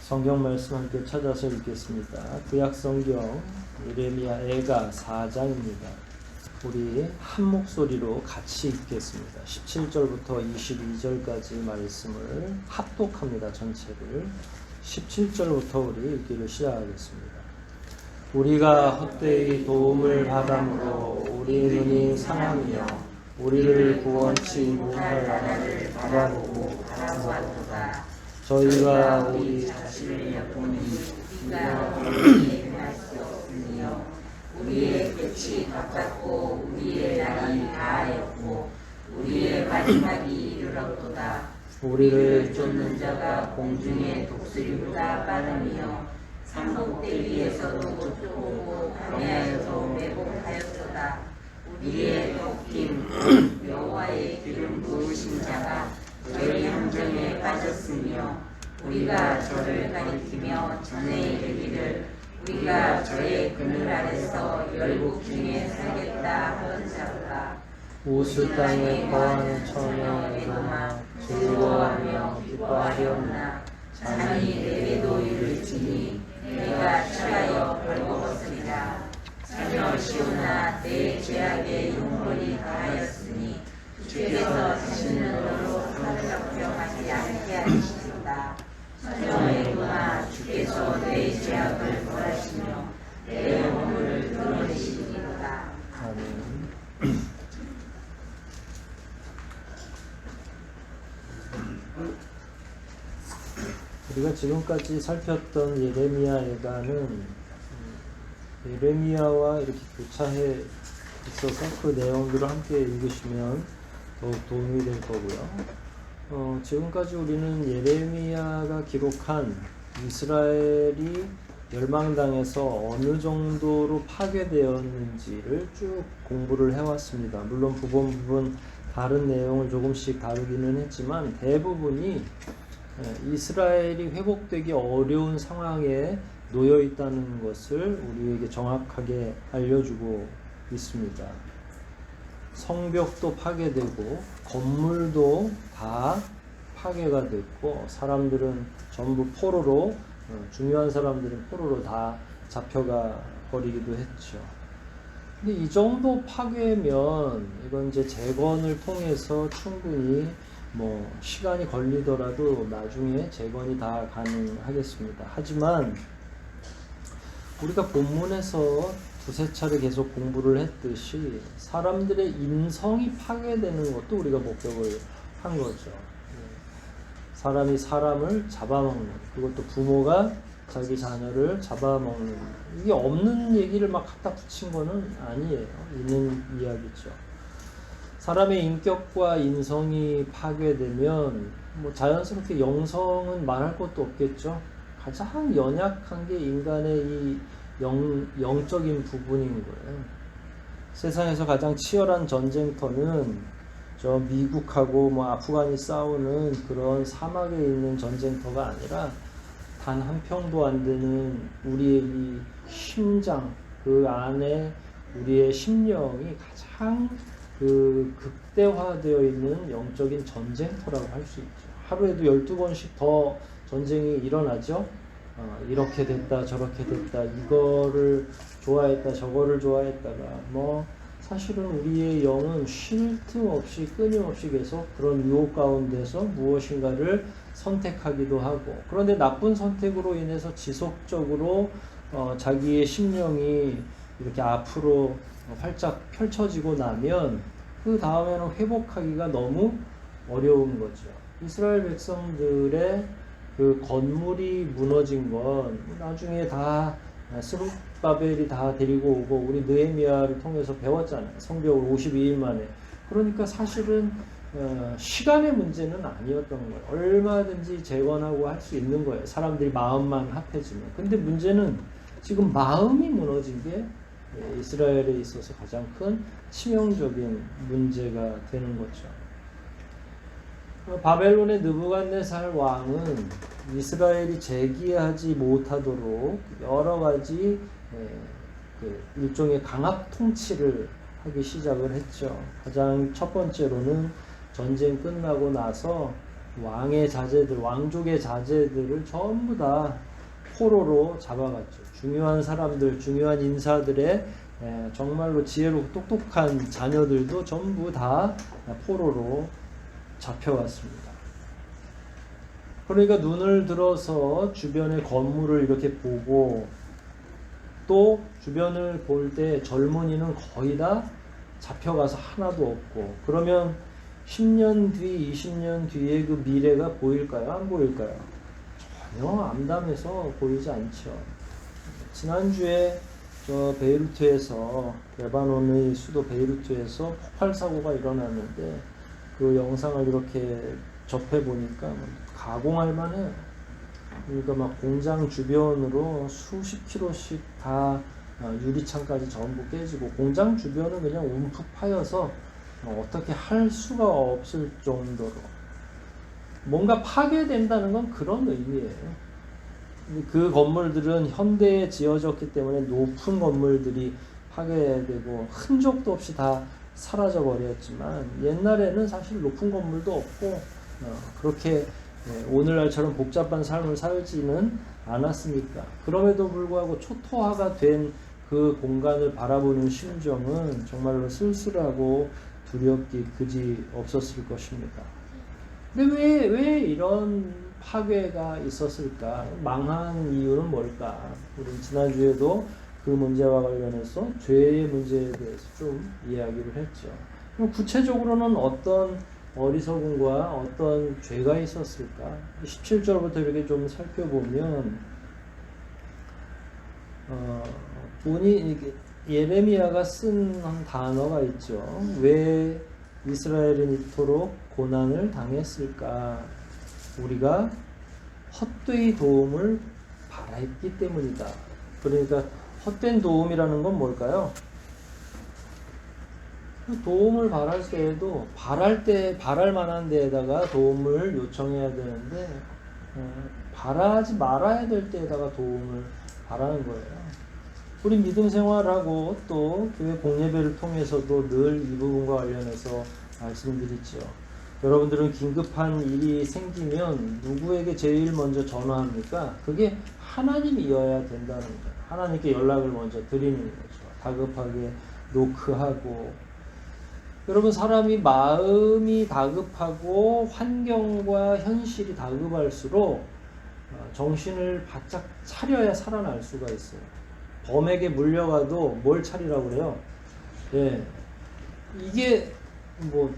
성경 말씀 함께 찾아서 읽겠습니다. 구약 성경 예레미야 애가 4장입니다. 우리 한 목소리로 같이 읽겠습니다. 17절부터 22절까지 말씀을 합독합니다. 전체를 17절부터 우리 읽기를 시작하겠습니다. 우리가 헛되이 도움을 받음으로 우리 눈이 상하며 우리를 구원치 못할 나라를 바라보고 바라보았도다. 저희가 우리 자신을 엿보니 우리가 우리에게 행할 수 없으며 우리의 끝이 가깝고 우리의 날이 다하였고 우리의 마지막이 이르렀도다. 우리를 쫓는 자가 공중의 독수리보다 빠르며 산꼭대기에서도 쫓아오고 광야에서 매복하였도다. 우리의 돕김 여호와의 기름 부으신 자가 저희 함정에 빠졌으며 우리가 저를 가리키며 전에 이르기를 우리가 저의 그늘 아래서 열국 중에 살겠다 하던 자로다. 우스 땅에 거하는 처녀 에도마 즐거워하며 기뻐하려나 잠이 내게도 이를지니 내가 취하여 벌거벗으리라. 자녀 시온아 내 죄악의 용벌이 다하였으니 주께서 다시는 너로 사로잡혀 가지 않게 하시리로다. 처녀 에도마 주께서 내 죄악을 벌하시며 내 허물을 드러내시리로다. 아멘. 우리가 지금까지 살폈던 예레미야 예가는 예레미야와 이렇게 교차해 있어서 그 내용들을 함께 읽으시면 더욱 도움이 될 거고요. 지금까지 우리는 예레미야가 기록한 이스라엘이 멸망당해서 어느 정도로 파괴되었는지를 쭉 공부를 해왔습니다. 물론 부분 다른 내용을 조금씩 다루기는 했지만 대부분이 이스라엘이 회복되기 어려운 상황에 놓여 있다는 것을 우리에게 정확하게 알려주고 있습니다. 성벽도 파괴되고 건물도 다 파괴가 됐고 사람들은 전부 포로로 중요한 사람들은 포로로 다 잡혀가 버리기도 했죠. 근데 이 정도 파괴면 이건 이제 재건을 통해서 충분히 시간이 걸리더라도 나중에 재건이 다 가능하겠습니다. 하지만 우리가 본문에서 두세 차례 계속 공부를 했듯이 사람들의 인성이 파괴되는 것도 우리가 목격을 한 거죠. 사람이 사람을 잡아먹는, 그것도 부모가 자기 자녀를 잡아먹는, 이게 없는 얘기를 막 갖다 붙인 거는 아니에요. 있는 이야기죠. 사람의 인격과 인성이 파괴되면 자연스럽게 영성은 말할 것도 없겠죠. 가장 연약한 게 인간의 이 영적인 부분인 거예요. 세상에서 가장 치열한 전쟁터는 저 미국하고 아프간이 싸우는 그런 사막에 있는 전쟁터가 아니라 단 한 평도 안 되는 우리의 이 심장, 그 안에 우리의 심령이 가장 극대화되어 있는 영적인 전쟁터라고 할 수 있죠. 하루에도 12번씩 더 전쟁이 일어나죠. 이렇게 됐다 저렇게 됐다, 이거를 좋아했다 저거를 좋아했다가 사실은 우리의 영은 쉴 틈 없이 끊임없이 계속 그런 유혹 가운데서 무엇인가를 선택하기도 하고, 그런데 나쁜 선택으로 인해서 지속적으로 자기의 심령이 이렇게 앞으로 활짝 펼쳐지고 나면 그 다음에는 회복하기가 너무 어려운 거죠. 이스라엘 백성들의 그 건물이 무너진 건 나중에 다 스룹바벨이 다 데리고 오고 우리 느헤미야를 통해서 배웠잖아요. 성벽을 52일 만에. 그러니까 사실은 시간의 문제는 아니었던 거예요. 얼마든지 재건하고 할 수 있는 거예요. 사람들이 마음만 합해지면. 근데 문제는 지금 마음이 무너진 게 이스라엘에 있어서 가장 큰 치명적인 문제가 되는 거죠. 바벨론의 느부갓네살 왕은 이스라엘이 재기하지 못하도록 여러 가지 일종의 강압 통치를 하기 시작을 했죠. 가장 첫 번째로는 전쟁 끝나고 나서 왕의 자제들, 왕족의 자제들을 전부 다 포로로 잡아갔죠. 중요한 사람들, 중요한 인사들의 정말로 지혜롭고 똑똑한 자녀들도 전부 다 포로로 잡혀갔습니다. 그러니까 눈을 들어서 주변의 건물을 이렇게 보고 또 주변을 볼 때 젊은이는 거의 다 잡혀가서 하나도 없고, 그러면 10년 뒤, 20년 뒤에 그 미래가 보일까요? 안 보일까요? 전혀 암담해서 보이지 않죠. 지난주에 저 베이루트에서, 레바논의 수도 베이루트에서 폭발 사고가 일어났는데 그 영상을 이렇게 접해 보니까 가공할 만해요. 그러니까 막 공장 주변으로 수십 킬로씩 다 유리창까지 전부 깨지고, 공장 주변은 그냥 움푹 파여서 어떻게 할 수가 없을 정도로 뭔가 파괴된다는 건 그런 의미예요. 그 건물들은 현대에 지어졌기 때문에 높은 건물들이 파괴되고 흔적도 없이 다 사라져 버렸지만, 옛날에는 사실 높은 건물도 없고 그렇게 오늘날처럼 복잡한 삶을 살지는 않았으니까. 그럼에도 불구하고 초토화가 된 그 공간을 바라보는 심정은 정말로 쓸쓸하고 두렵기 그지 없었을 것입니다. 근데 왜 이런 파괴가 있었을까? 망한 이유는 뭘까? 우리 지난주에도 그 문제와 관련해서 죄의 문제에 대해서 좀 이야기를 했죠. 그럼 구체적으로는 어떤 어리석음과 어떤 죄가 있었을까? 17절부터 이렇게 좀 살펴보면 예레미야가 쓴 단어가 있죠. 왜 이스라엘은 이토록 고난을 당했을까? 우리가 헛되이 도움을 바랐기 때문이다. 그러니까 헛된 도움이라는 건 뭘까요? 도움을 바랄 때에도 바랄 만한 데에다가 도움을 요청해야 되는데 바라지 말아야 될 때에다가 도움을 바라는 거예요. 우리 믿음 생활하고 또 교회 공예배를 통해서도 늘 이 부분과 관련해서 말씀드리죠. 여러분들은 긴급한 일이 생기면 누구에게 제일 먼저 전화합니까? 그게 하나님이어야 된다는 거예요. 하나님께 연락을 먼저 드리는 거죠. 다급하게 노크하고. 여러분, 사람이 마음이 다급하고 환경과 현실이 다급할수록 정신을 바짝 차려야 살아날 수가 있어요. 범에게 물려가도 뭘 차리라고 그래요? 예. 이게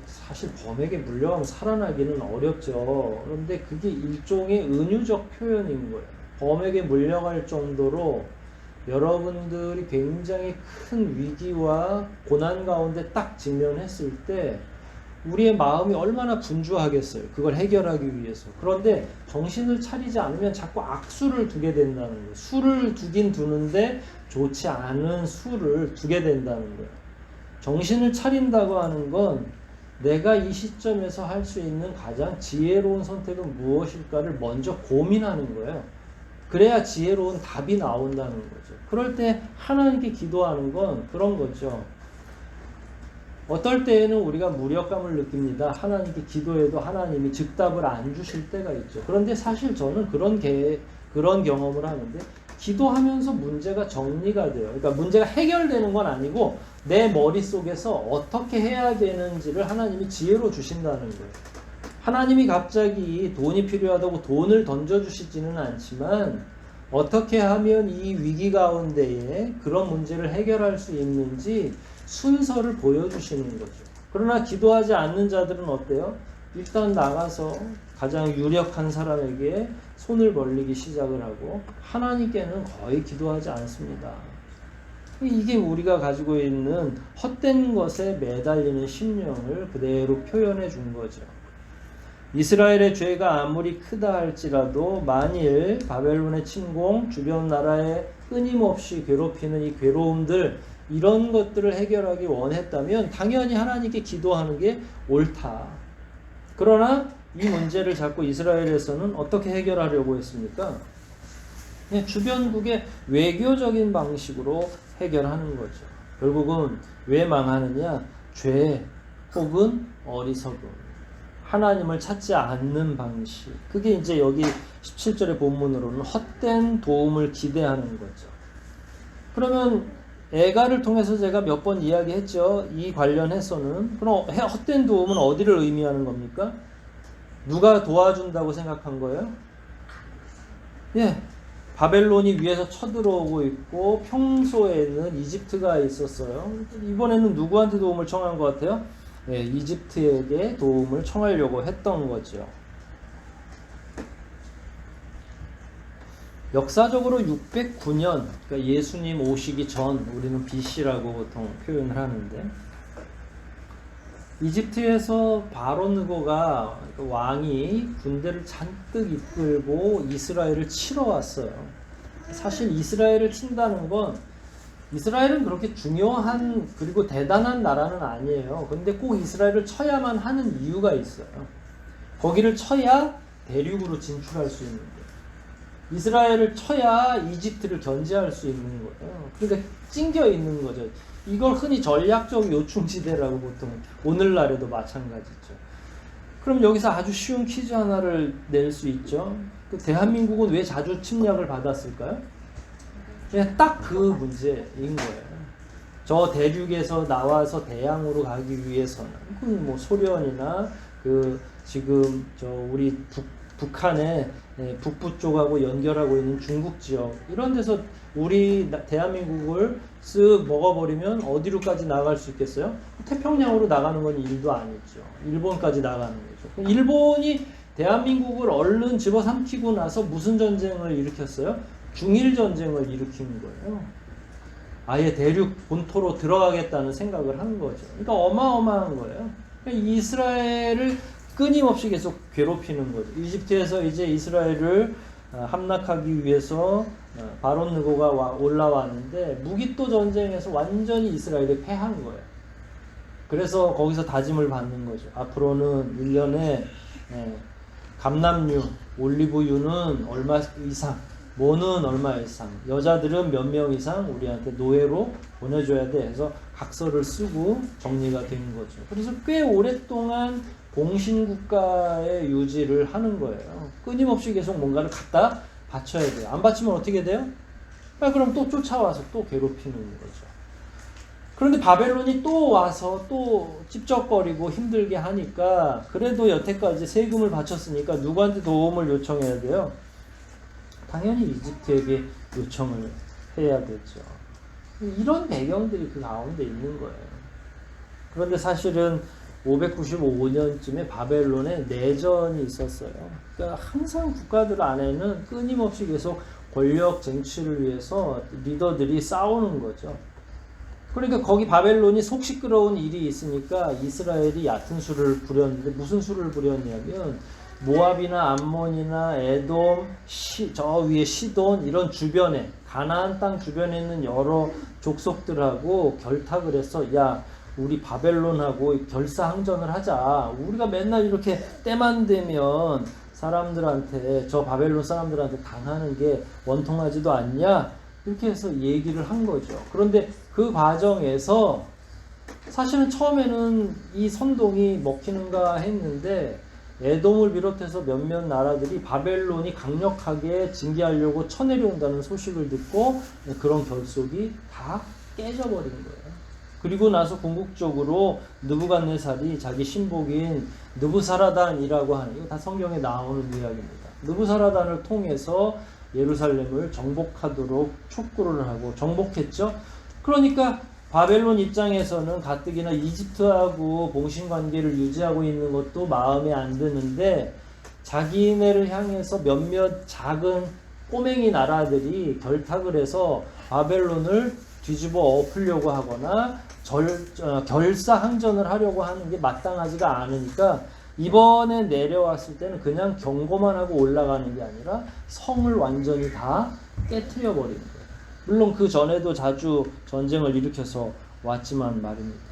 사실 범에게 물려가면 살아나기는 어렵죠. 그런데 그게 일종의 은유적 표현인 거예요. 범에게 물려갈 정도로 여러분들이 굉장히 큰 위기와 고난 가운데 딱 직면했을 때 우리의 마음이 얼마나 분주하겠어요. 그걸 해결하기 위해서. 그런데 정신을 차리지 않으면 자꾸 악수를 두게 된다는 거예요. 수를 두긴 두는데 좋지 않은 수를 두게 된다는 거예요. 정신을 차린다고 하는 건 내가 이 시점에서 할 수 있는 가장 지혜로운 선택은 무엇일까를 먼저 고민하는 거예요. 그래야 지혜로운 답이 나온다는 거죠. 그럴 때 하나님께 기도하는 건 그런 거죠. 어떨 때에는 우리가 무력감을 느낍니다. 하나님께 기도해도 하나님이 즉답을 안 주실 때가 있죠. 그런데 사실 저는 그런 경험을 하는데, 기도하면서 문제가 정리가 돼요. 그러니까 문제가 해결되는 건 아니고 내 머릿속에서 어떻게 해야 되는지를 하나님이 지혜로 주신다는 거예요. 하나님이 갑자기 돈이 필요하다고 돈을 던져주시지는 않지만 어떻게 하면 이 위기 가운데에 그런 문제를 해결할 수 있는지 순서를 보여주시는 거죠. 그러나 기도하지 않는 자들은 어때요? 일단 나가서 가장 유력한 사람에게 손을 벌리기 시작을 하고 하나님께는 거의 기도하지 않습니다. 이게 우리가 가지고 있는 헛된 것에 매달리는 심령을 그대로 표현해 준 거죠. 이스라엘의 죄가 아무리 크다 할지라도 만일 바벨론의 침공, 주변 나라에 끊임없이 괴롭히는 이 괴로움들, 이런 것들을 해결하기 원했다면 당연히 하나님께 기도하는 게 옳다. 그러나 이 문제를 자꾸 이스라엘에서는 어떻게 해결하려고 했습니까? 그냥 주변국의 외교적인 방식으로 해결하는 거죠. 결국은 왜 망하느냐? 죄 혹은 어리석음. 하나님을 찾지 않는 방식. 그게 이제 여기 17절의 본문으로는 헛된 도움을 기대하는 거죠. 그러면 애가를 통해서 제가 몇 번 이야기했죠. 이 관련해서는. 그럼 헛된 도움은 어디를 의미하는 겁니까? 누가 도와준다고 생각한 거예요? 예, 바벨론이 위에서 쳐들어오고 있고 평소에는 이집트가 있었어요. 이번에는 누구한테 도움을 청한 것 같아요? 예, 이집트에게 도움을 청하려고 했던 거죠. 역사적으로 609년, 그러니까 예수님 오시기 전, 우리는 BC라고 보통 표현을 하는데, 이집트에서 바로 느고가 왕이 군대를 잔뜩 이끌고 이스라엘을 치러 왔어요. 사실 이스라엘을 친다는 건, 이스라엘은 그렇게 중요한 그리고 대단한 나라는 아니에요. 근데 꼭 이스라엘을 쳐야만 하는 이유가 있어요. 거기를 쳐야 대륙으로 진출할 수 있는 거예요. 이스라엘을 쳐야 이집트를 견제할 수 있는 거예요. 그러니까 찡겨 있는 거죠. 이걸 흔히 전략적 요충지대라고 보통 오늘날에도 마찬가지죠. 그럼 여기서 아주 쉬운 퀴즈 하나를 낼 수 있죠. 대한민국은 왜 자주 침략을 받았을까요? 그냥 딱 그 문제인 거예요. 저 대륙에서 나와서 대양으로 가기 위해서는 뭐 소련이나 지금 우리 북한의 북부 쪽하고 연결하고 있는 중국 지역 이런 데서 우리 대한민국을 쓱 먹어버리면 어디로까지 나갈 수 있겠어요? 태평양으로 나가는 건 일도 아니죠. 일본까지 나가는 거죠. 일본이 대한민국을 얼른 집어삼키고 나서 무슨 전쟁을 일으켰어요? 중일 전쟁을 일으킨 거예요. 아예 대륙 본토로 들어가겠다는 생각을 한 거죠. 그러니까 어마어마한 거예요. 그러니까 이스라엘을 끊임없이 계속 괴롭히는 거죠. 이집트에서 이제 이스라엘을 함락하기 위해서 바론 느고가 올라왔는데 무기토 전쟁에서 완전히 이스라엘이 패한 거예요. 그래서 거기서 다짐을 받는 거죠. 앞으로는 1년에 감람류, 올리브유는 얼마 이상, 뭐는 얼마 이상, 여자들은 몇 명 이상 우리한테 노예로 보내줘야 돼 해서 각서를 쓰고 정리가 된 거죠. 그래서 꽤 오랫동안 공신국가의 유지를 하는 거예요. 끊임없이 계속 뭔가를 갖다 바쳐야 돼요. 안 바치면 어떻게 돼요? 그럼 또 쫓아와서 또 괴롭히는 거죠. 그런데 바벨론이 또 와서 또 찝쩍거리고 힘들게 하니까 그래도 여태까지 세금을 바쳤으니까 누구한테 도움을 요청해야 돼요? 당연히 이집트에게 요청을 해야 되죠. 이런 배경들이 그 가운데 있는 거예요. 그런데 사실은 595년쯤에 바벨론에 내전이 있었어요. 그러니까 항상 국가들 안에는 끊임없이 계속 권력 쟁취를 위해서 리더들이 싸우는 거죠. 그러니까 거기 바벨론이 속 시끄러운 일이 있으니까 이스라엘이 얕은 수를 부렸는데 무슨 수를 부렸냐면 모압이나 암몬이나 에돔, 저 위에 시돈 이런 주변에 가나안 땅 주변에 있는 여러 족속들하고 결탁을 해서 야 우리 바벨론하고 결사항전을 하자. 우리가 맨날 이렇게 때만 되면 사람들한테 저 바벨론 사람들한테 당하는 게 원통하지도 않냐? 이렇게 해서 얘기를 한 거죠. 그런데 그 과정에서 사실은 처음에는 이 선동이 먹히는가 했는데 에돔을 비롯해서 몇몇 나라들이 바벨론이 강력하게 징계하려고 쳐내려온다는 소식을 듣고 그런 결속이 다 깨져버린 거예요. 그리고 나서 궁극적으로 느부갓네살이 자기 신복인 느부사라단이라고 하는, 이거 다 성경에 나오는 이야기입니다. 느부사라단을 통해서 예루살렘을 정복하도록 촉구를 하고 정복했죠. 그러니까 바벨론 입장에서는 가뜩이나 이집트하고 공신관계를 유지하고 있는 것도 마음에 안 드는데 자기네를 향해서 몇몇 작은 꼬맹이 나라들이 결탁을 해서 바벨론을 뒤집어 엎으려고 하거나 결사항전을 하려고 하는 게 마땅하지가 않으니까 이번에 내려왔을 때는 그냥 경고만 하고 올라가는 게 아니라 성을 완전히 다 깨트려 버리는 거예요. 물론 그 전에도 자주 전쟁을 일으켜서 왔지만 말입니다.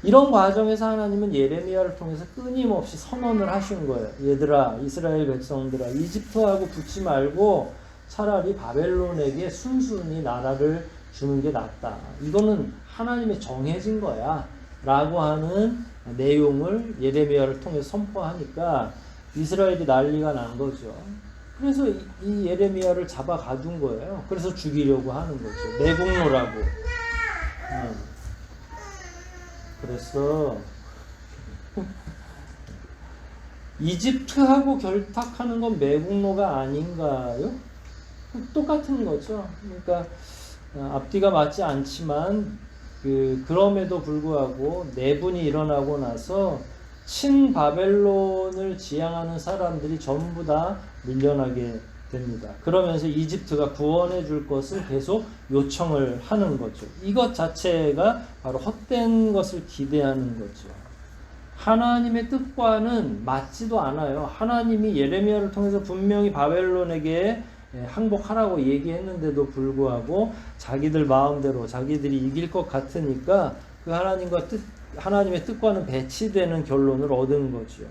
이런 과정에서 하나님은 예레미야를 통해서 끊임없이 선언을 하신 거예요. 얘들아, 이스라엘 백성들아, 이집트하고 붙지 말고 차라리 바벨론에게 순순히 나라를 주는 게 낫다. 이거는 하나님의 정해진 거야. 라고 하는 내용을 예레미야를 통해 선포하니까 이스라엘이 난리가 난 거죠. 그래서 이 예레미야를 잡아 가둔 거예요. 그래서 죽이려고 하는 거죠. 매국노라고. 그래서 이집트하고 결탁하는 건 매국노가 아닌가요? 똑같은 거죠. 그러니까 앞뒤가 맞지 않지만 그럼에도 불구하고 내분이 일어나고 나서 친바벨론을 지향하는 사람들이 전부 다 밀려나게 됩니다. 그러면서 이집트가 구원해 줄 것을 계속 요청을 하는 거죠. 이것 자체가 바로 헛된 것을 기대하는 거죠. 하나님의 뜻과는 맞지도 않아요. 하나님이 예레미야를 통해서 분명히 바벨론에게 항복하라고 얘기했는데도 불구하고 자기들 마음대로 자기들이 이길 것 같으니까 그 하나님의 뜻과는 배치되는 결론을 얻은 거죠.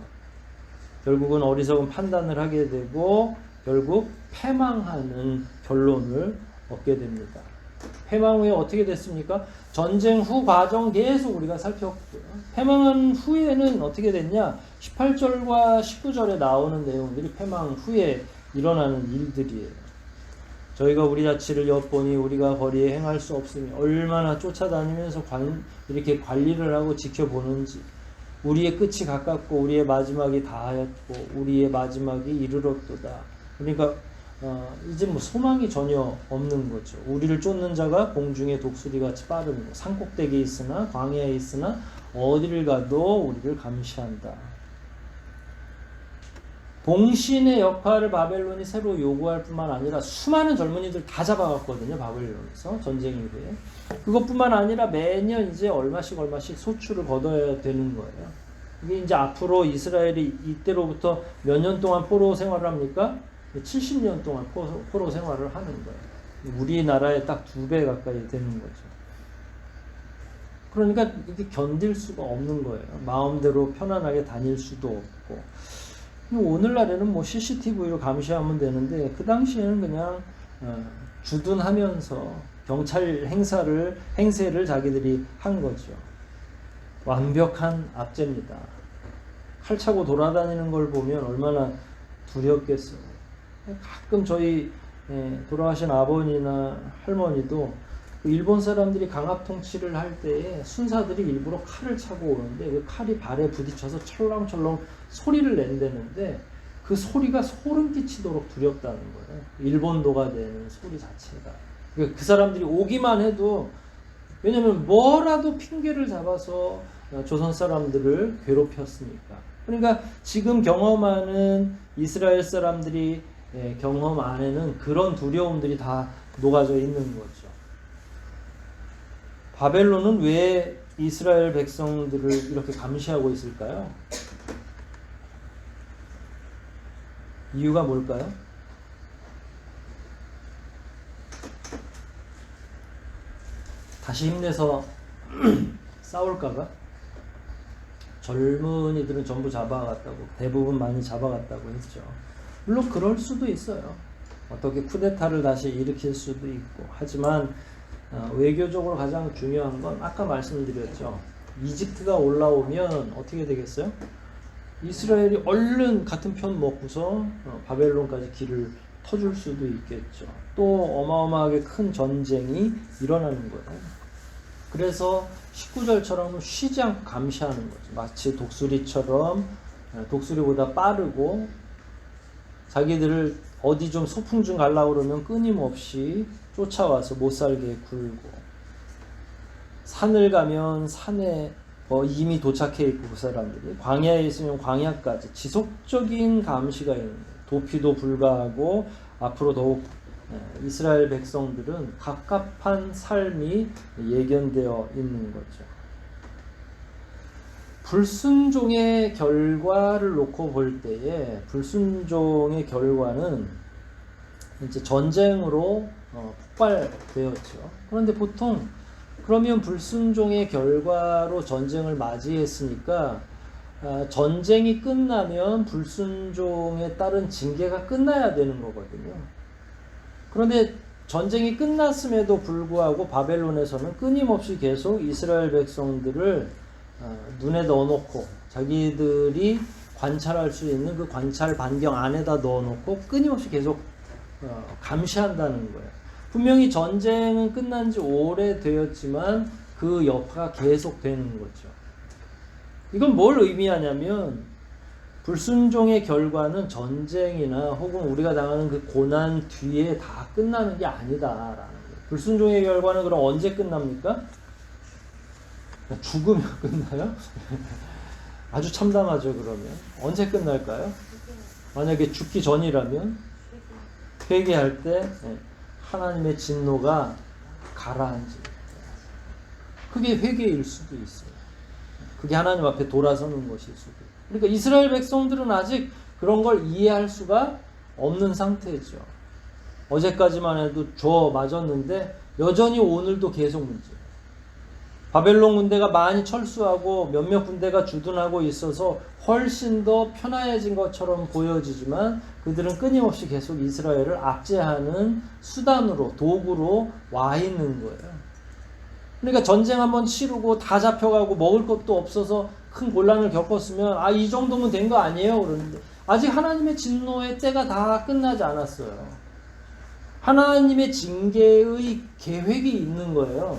결국은 어리석은 판단을 하게 되고 결국 패망하는 결론을 얻게 됩니다. 패망 후에 어떻게 됐습니까? 전쟁 후 과정 계속 우리가 살폈고요. 패망한 후에는 어떻게 됐냐? 18절과 19절에 나오는 내용들이 패망 후에 일어나는 일들이에요. 저희가 우리 자치를 엿보니 우리가 거리에 행할 수 없으니 얼마나 쫓아다니면서 이렇게 관리를 하고 지켜보는지 우리의 끝이 가깝고 우리의 마지막이 다하였고 우리의 마지막이 이르렀도다. 그러니까 이제 뭐 소망이 전혀 없는 거죠. 우리를 쫓는 자가 공중의 독수리같이 빠른 거. 산꼭대기에 있으나 광야에 있으나 어디를 가도 우리를 감시한다. 봉신의 역할을 바벨론이 새로 요구할 뿐만 아니라 수많은 젊은이들 다 잡아갔거든요. 바벨론에서 전쟁 이후에. 그것뿐만 아니라 매년 이제 얼마씩 소출을 거둬야 되는 거예요. 이게 이제 앞으로 이스라엘이 이때로부터 몇 년 동안 포로 생활을 합니까? 70년 동안 포로 생활을 하는 거예요. 우리나라의 딱 2배 가까이 되는 거죠. 그러니까 이게 견딜 수가 없는 거예요. 마음대로 편안하게 다닐 수도 없고. 오늘날에는 뭐 CCTV로 감시하면 되는데 그 당시에는 그냥 주둔하면서 경찰 행세를 자기들이 한 거죠. 완벽한 압제입니다. 칼 차고 돌아다니는 걸 보면 얼마나 두렵겠어요. 가끔 저희 돌아가신 아버지나 할머니도 일본 사람들이 강압 통치를 할 때에 순사들이 일부러 칼을 차고 오는데 그 칼이 발에 부딪혀서 철렁철렁 소리를 낸다는데 그 소리가 소름 끼치도록 두렵다는 거예요. 일본도가 되는 소리 자체가. 그 사람들이 오기만 해도 왜냐면 뭐라도 핑계를 잡아서 조선 사람들을 괴롭혔으니까. 그러니까 지금 경험하는 이스라엘 사람들이 경험 안에는 그런 두려움들이 다 녹아져 있는 거죠. 바벨론은 왜 이스라엘 백성들을 이렇게 감시하고 있을까요? 이유가 뭘까요? 다시 힘내서 싸울까봐? 젊은이들은 전부 잡아갔다고, 대부분 많이 잡아갔다고 했죠. 물론 그럴 수도 있어요. 어떻게 쿠데타를 다시 일으킬 수도 있고. 하지만 외교적으로 가장 중요한 건 아까 말씀드렸죠. 이집트가 올라오면 어떻게 되겠어요? 이스라엘이 얼른 같은 편 먹고서 바벨론까지 길을 터줄 수도 있겠죠. 또 어마어마하게 큰 전쟁이 일어나는 거예요. 그래서 19절처럼 쉬지 않고 감시하는 거죠. 마치 독수리처럼 독수리보다 빠르고 자기들을 어디 좀 소풍 좀 가려고 그러면 끊임없이 쫓아와서 못살게 굴고 산을 가면 산에 이미 도착해 있고 그 사람들이 광야에 있으면 광야까지 지속적인 감시가 있는 거예요. 도피도 불가하고 앞으로 더욱 이스라엘 백성들은 갑갑한 삶이 예견되어 있는 거죠. 불순종의 결과를 놓고 볼 때에 불순종의 결과는 이제 전쟁으로 폭발되었죠. 그런데 보통 그러면 불순종의 결과로 전쟁을 맞이했으니까 전쟁이 끝나면 불순종에 따른 징계가 끝나야 되는 거거든요. 그런데 전쟁이 끝났음에도 불구하고 바벨론에서는 끊임없이 계속 이스라엘 백성들을 눈에 넣어놓고 자기들이 관찰할 수 있는 그 관찰 반경 안에다 넣어놓고 끊임없이 계속 감시한다는 거예요. 분명히 전쟁은 끝난 지 오래되었지만 그 여파가 계속 되는 거죠. 이건 뭘 의미하냐면 불순종의 결과는 전쟁이나 혹은 우리가 당하는 그 고난 뒤에 다 끝나는 게 아니다라는 거예요. 불순종의 결과는 그럼 언제 끝납니까? 죽으면 끝나요? 아주 참담하죠. 그러면 언제 끝날까요? 만약에 죽기 전이라면 회개할 때 하나님의 진노가 가라앉을 때 그게 회개일 수도 있어요. 그게 하나님 앞에 돌아서는 것일 수도 있어요. 그러니까 이스라엘 백성들은 아직 그런 걸 이해할 수가 없는 상태죠. 어제까지만 해도 줘 맞았는데 여전히 오늘도 계속 문제예요. 바벨론 군대가 많이 철수하고 몇몇 군대가 주둔하고 있어서 훨씬 더 편안해진 것처럼 보여지지만 그들은 끊임없이 계속 이스라엘을 압제하는 수단으로, 도구로 와 있는 거예요. 그러니까 전쟁 한번 치르고 다 잡혀가고 먹을 것도 없어서 큰 곤란을 겪었으면 이 정도면 된 거 아니에요? 그러는데 아직 하나님의 진노의 때가 다 끝나지 않았어요. 하나님의 징계의 계획이 있는 거예요.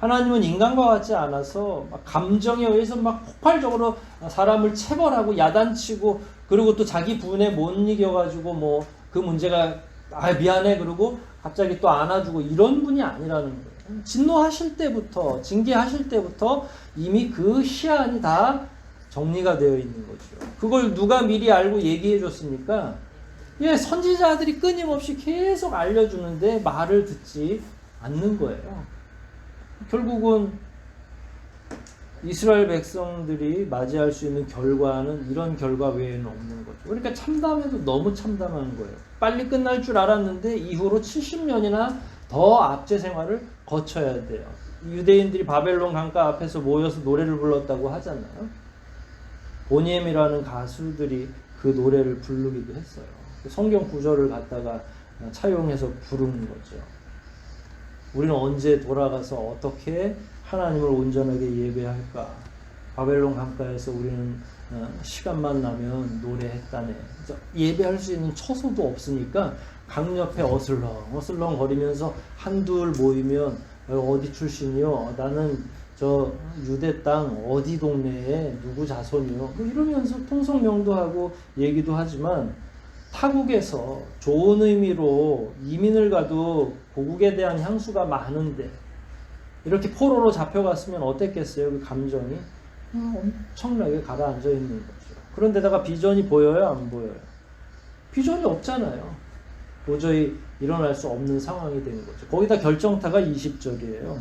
하나님은 인간과 같지 않아서 막 감정에 의해서 막 폭발적으로 사람을 체벌하고 야단치고 그리고 또 자기 분에 못 이겨가지고 뭐 그 문제가 미안해 그러고 갑자기 또 안아주고 이런 분이 아니라는 거예요. 진노하실 때부터 징계하실 때부터 이미 그 시한이 다 정리가 되어 있는 거죠. 그걸 누가 미리 알고 얘기해 줬습니까? 선지자들이 끊임없이 계속 알려주는데 말을 듣지 않는 거예요. 결국은 이스라엘 백성들이 맞이할 수 있는 결과는 이런 결과 외에는 없는 거죠. 그러니까 참담해도 너무 참담한 거예요. 빨리 끝날 줄 알았는데 이후로 70년이나 더 압제 생활을 거쳐야 돼요. 유대인들이 바벨론 강가 앞에서 모여서 노래를 불렀다고 하잖아요. 보니엠이라는 가수들이 그 노래를 부르기도 했어요. 성경 구절을 갖다가 차용해서 부르는 거죠. 우리는 언제 돌아가서 어떻게 하나님을 온전하게 예배할까? 바벨론 강가에서 우리는 시간만 나면 노래했다네. 예배할 수 있는 처소도 없으니까 강 옆에 어슬렁 거리면서 한둘 모이면 어디 출신이요? 나는 저 유대 땅 어디 동네에 누구 자손이요? 뭐 이러면서 통성명도하고 얘기도 하지만 타국에서 좋은 의미로 이민을 가도 고국에 대한 향수가 많은데 이렇게 포로로 잡혀갔으면 어땠겠어요? 그 감정이 엄청나게 가라앉아 있는 거죠. 그런데다가 비전이 보여요? 안 보여요? 비전이 없잖아요. 도저히 일어날 수 없는 상황이 된 거죠. 거기다 결정타가 20절이에요.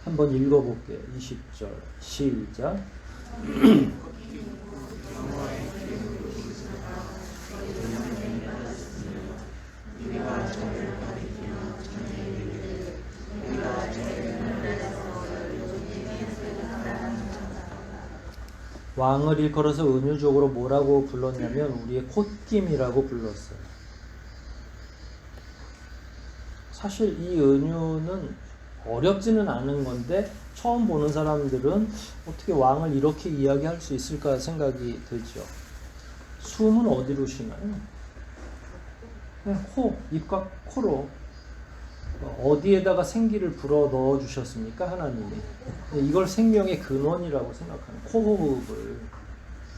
한번 읽어볼게요. 20절 시작. 왕을 일컬어서 은유적으로 뭐라고 불렀냐면 우리의 콧김이라고 불렀어요. 사실 이 은유는 어렵지는 않은 건데 처음 보는 사람들은 어떻게 왕을 이렇게 이야기할 수 있을까 생각이 들죠. 숨은 어디로 쉬나요? 그냥 입과 코로. 어디에다가 생기를 불어 넣어 주셨습니까? 하나님이. 이걸 생명의 근원이라고 생각하는 코호흡을.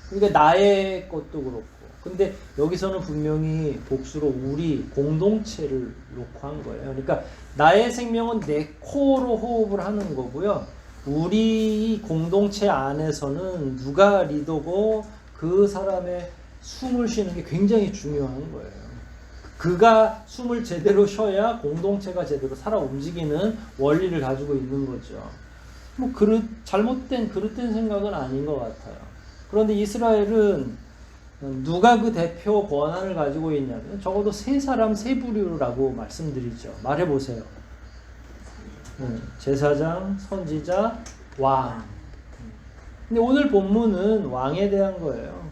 그러니까 나의 것도 그렇고. 근데 여기서는 분명히 복수로 우리 공동체를 놓고 한 거예요. 그러니까 나의 생명은 내 코로 호흡을 하는 거고요. 우리 공동체 안에서는 누가 리더고 그 사람의 숨을 쉬는 게 굉장히 중요한 거예요. 그가 숨을 제대로 쉬어야 공동체가 제대로 살아 움직이는 원리를 가지고 있는 거죠. 뭐 잘못된 그릇된 생각은 아닌 것 같아요. 그런데 이스라엘은 누가 그 대표 권한을 가지고 있냐면 적어도 세 사람 세 부류라고 말씀드리죠. 말해보세요. 제사장, 선지자, 왕. 근데 오늘 본문은 왕에 대한 거예요.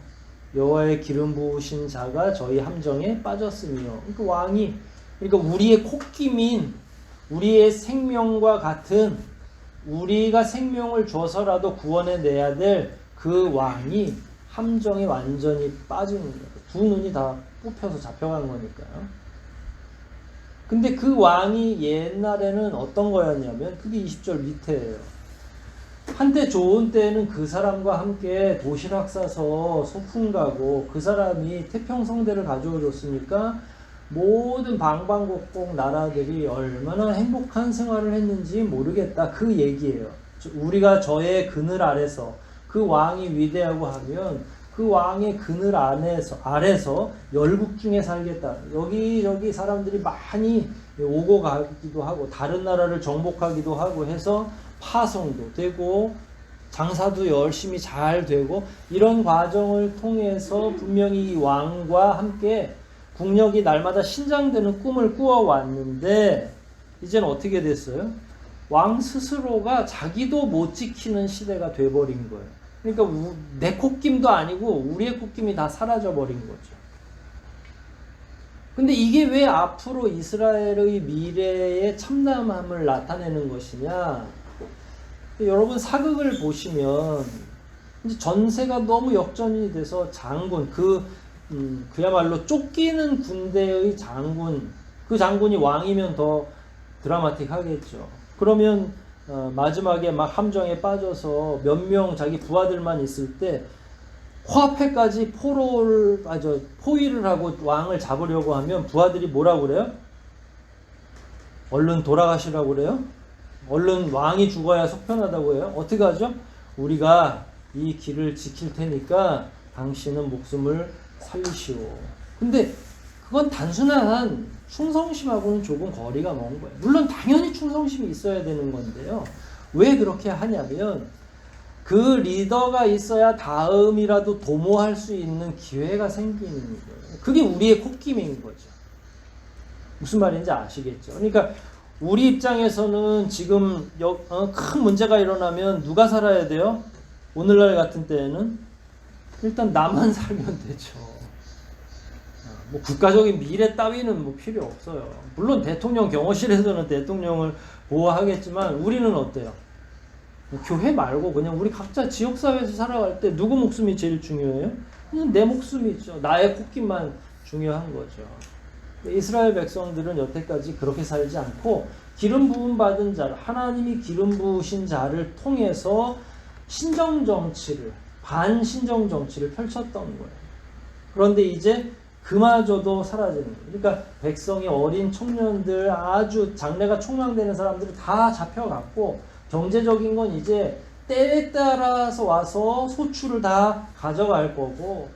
여호와의 기름 부으신 자가 저희 함정에 빠졌으며, 그러니까 왕이, 그러니까 우리의 콧김인 우리의 생명과 같은 우리가 생명을 줘서라도 구원해내야 될 그 왕이 함정에 완전히 빠진 거예요. 두 눈이 다 뽑혀서 잡혀간 거니까요. 근데 그 왕이 옛날에는 어떤 거였냐면 그게 20절 밑에예요. 한때 좋은 때는 그 사람과 함께 도시락 싸서 소풍 가고 그 사람이 태평성대를 가져오 줬으니까 모든 방방곡곡 나라들이 얼마나 행복한 생활을 했는지 모르겠다. 그 얘기예요. 우리가 저의 그늘 아래서 그 왕이 위대하고 하면 그 왕의 그늘 아래서 열국 중에 살겠다. 여기저기 사람들이 많이 오고 가기도 하고 다른 나라를 정복하기도 하고 해서 파송도 되고 장사도 열심히 잘 되고 이런 과정을 통해서 분명히 이 왕과 함께 국력이 날마다 신장되는 꿈을 꾸어왔는데 이제는 어떻게 됐어요? 왕 스스로가 자기도 못 지키는 시대가 돼버린 거예요. 그러니까 내 콧김도 아니고 우리의 콧김이 다 사라져버린 거죠. 근데 이게 왜 앞으로 이스라엘의 미래의 참담함을 나타내는 것이냐? 여러분 사극을 보시면 이제 전세가 너무 역전이 돼서 장군 그야말로 쫓기는 군대의 장군 그 장군이 왕이면 더 드라마틱하겠죠. 그러면 마지막에 막 함정에 빠져서 몇 명 자기 부하들만 있을 때 코앞에까지 포위를 하고 왕을 잡으려고 하면 부하들이 뭐라고 그래요? 얼른 돌아가시라고 그래요? 얼른 왕이 죽어야 속편하다고 해요? 어떻게 하죠? 우리가 이 길을 지킬 테니까 당신은 목숨을 살리시오. 근데 그건 단순한 충성심하고는 조금 거리가 먼 거예요. 물론 당연히 충성심이 있어야 되는 건데요. 왜 그렇게 하냐면 그 리더가 있어야 다음이라도 도모할 수 있는 기회가 생기는 거예요. 그게 우리의 콧김인 거죠. 무슨 말인지 아시겠죠? 그러니까 우리 입장에서는 지금 큰 문제가 일어나면 누가 살아야 돼요? 오늘날 같은 때에는 일단 나만 살면 되죠. 뭐 국가적인 미래 따위는 뭐 필요 없어요. 물론 대통령 경호실에서는 대통령을 보호하겠지만 우리는 어때요? 교회 말고 그냥 우리 각자 지역사회에서 살아갈 때 누구 목숨이 제일 중요해요? 그냥 내 목숨이죠. 나의 콧김만 중요한 거죠. 이스라엘 백성들은 여태까지 그렇게 살지 않고 기름 부음 받은 자, 하나님이 기름 부으신 자를 통해서 신정정치를, 반신정 정치를 펼쳤던 거예요. 그런데 이제 그마저도 사라지는 거예요. 그러니까 백성이 어린 청년들, 아주 장래가 촉망되는 사람들이 다 잡혀갔고 경제적인 건 이제 때에 따라서 와서 소출을 다 가져갈 거고